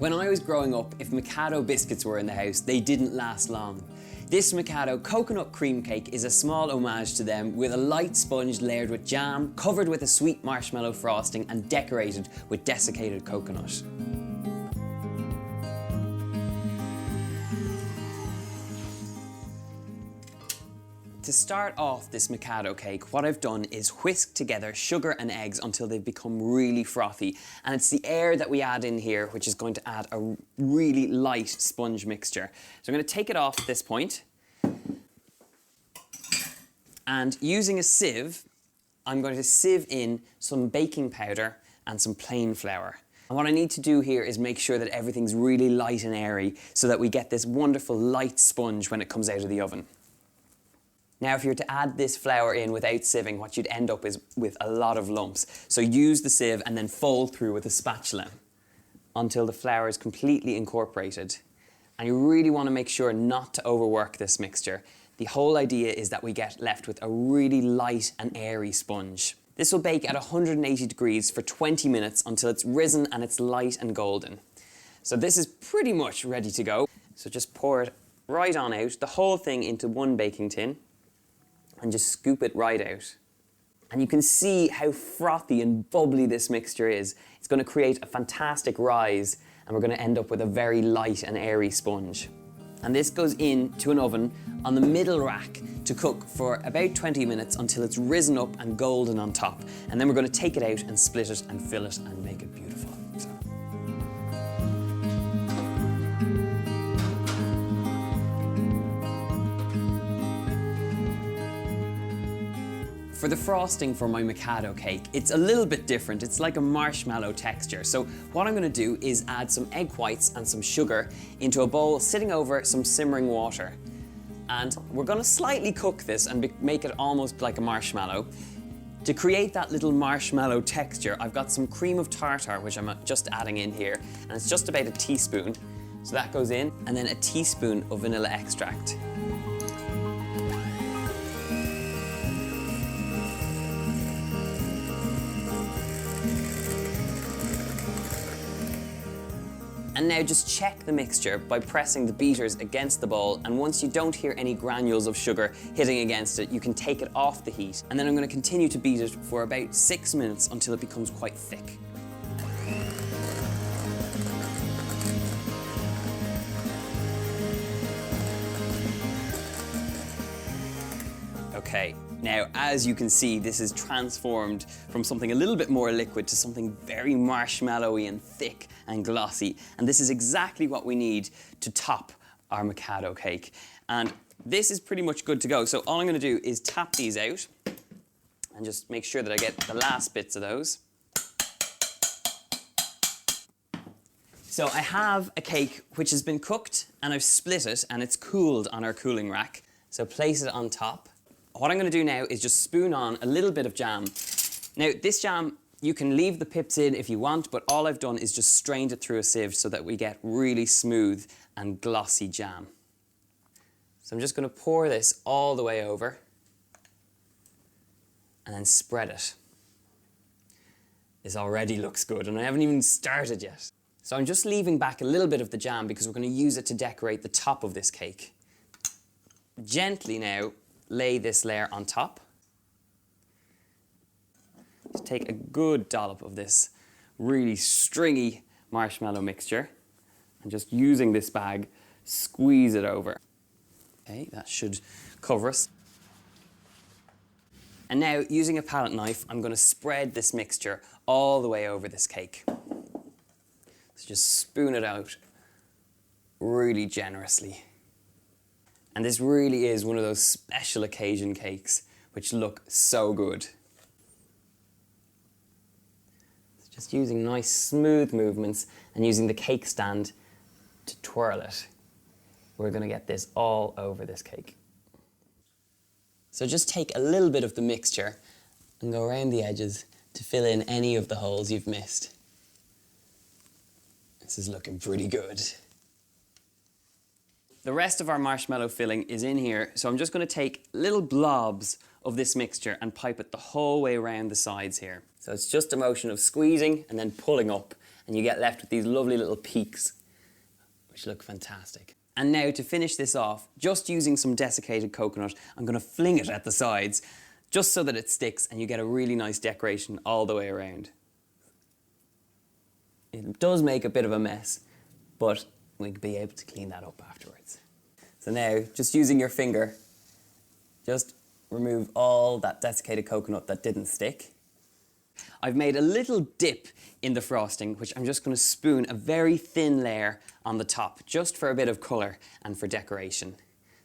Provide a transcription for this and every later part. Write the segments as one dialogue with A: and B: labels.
A: When I was growing up, if Mikado biscuits were in the house, they didn't last long. This Mikado coconut cream cake is a small homage to them, with a light sponge layered with jam, covered with a sweet marshmallow frosting and decorated with desiccated coconut. To start off this Mikado cake, what I've done is whisk together sugar and eggs until they've become really frothy. And it's the air that we add in here which is going to add a really light sponge mixture. So I'm going to take it off at this point. And using a sieve, I'm going to sieve in some baking powder and some plain flour. And what I need to do here is make sure that everything's really light and airy so that we get this wonderful light sponge when it comes out of the oven. Now, if you were to add this flour in without sieving, what you'd end up is with a lot of lumps. So use the sieve and then fold through with a spatula until the flour is completely incorporated. And you really want to make sure not to overwork this mixture. The whole idea is that we get left with a really light and airy sponge. This will bake at 180 degrees for 20 minutes until it's risen and it's light and golden. So this is pretty much ready to go. So just pour it right on out, the whole thing into one baking tin, and just scoop it right out. And you can see how frothy and bubbly this mixture is. It's going to create a fantastic rise, and we're going to end up with a very light and airy sponge. And this goes into an oven on the middle rack to cook for about 20 minutes until it's risen up and golden on top. And then we're going to take it out and split it and fill it and make it beautiful. For the frosting for my Mikado cake, it's a little bit different. It's like a marshmallow texture. So what I'm going to do is add some egg whites and some sugar into a bowl sitting over some simmering water. And we're going to slightly cook this and make it almost like a marshmallow. To create that little marshmallow texture, I've got some cream of tartar, which I'm just adding in here. And it's just about a teaspoon. So that goes in, and then a teaspoon of vanilla extract. And now just check the mixture by pressing the beaters against the bowl, and once you don't hear any granules of sugar hitting against it, you can take it off the heat. And then I'm going to continue to beat it for about 6 minutes until it becomes quite thick. Okay, now as you can see, this is transformed from something a little bit more liquid to something very marshmallowy and thick and glossy. And this is exactly what we need to top our Mikado cake. And this is pretty much good to go. So all I'm going to do is tap these out and just make sure that I get the last bits of those. So I have a cake which has been cooked and I've split it and it's cooled on our cooling rack. So place it on top. What I'm going to do now is just spoon on a little bit of jam. Now, this jam, you can leave the pips in if you want, but all I've done is just strained it through a sieve so that we get really smooth and glossy jam. So I'm just going to pour this all the way over and then spread it. This already looks good, and I haven't even started yet. So I'm just leaving back a little bit of the jam because we're going to use it to decorate the top of this cake. Gently now, lay this layer on top. Just take a good dollop of this really stringy marshmallow mixture and just using this bag, squeeze it over. Okay, that should cover us. And now, using a palette knife, I'm going to spread this mixture all the way over this cake. So just spoon it out really generously. And this really is one of those special occasion cakes which look so good. So just using nice smooth movements and using the cake stand to twirl it. We're going to get this all over this cake. So just take a little bit of the mixture and go around the edges to fill in any of the holes you've missed. This is looking pretty good. The rest of our marshmallow filling is in here, so I'm just going to take little blobs of this mixture and pipe it the whole way around the sides here. So it's just a motion of squeezing and then pulling up, and you get left with these lovely little peaks, which look fantastic. And now to finish this off, just using some desiccated coconut, I'm going to fling it at the sides, just so that it sticks and you get a really nice decoration all the way around. It does make a bit of a mess, but we'll be able to clean that up afterwards. So now, just using your finger, just remove all that desiccated coconut that didn't stick. I've made a little dip in the frosting, which I'm just going to spoon a very thin layer on the top, just for a bit of colour and for decoration.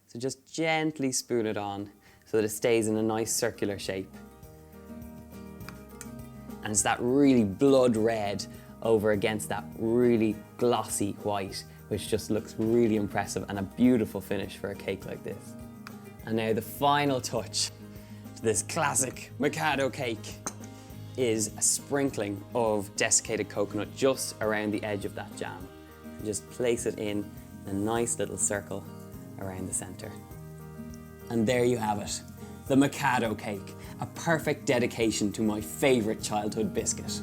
A: So just gently spoon it on so that it stays in a nice circular shape. And it's that really blood red over against that really glossy white, which just looks really impressive and a beautiful finish for a cake like this. And now the final touch to this classic Mikado cake is a sprinkling of desiccated coconut just around the edge of that jam. And just place it in a nice little circle around the centre. And there you have it, the Mikado cake, a perfect dedication to my favourite childhood biscuit.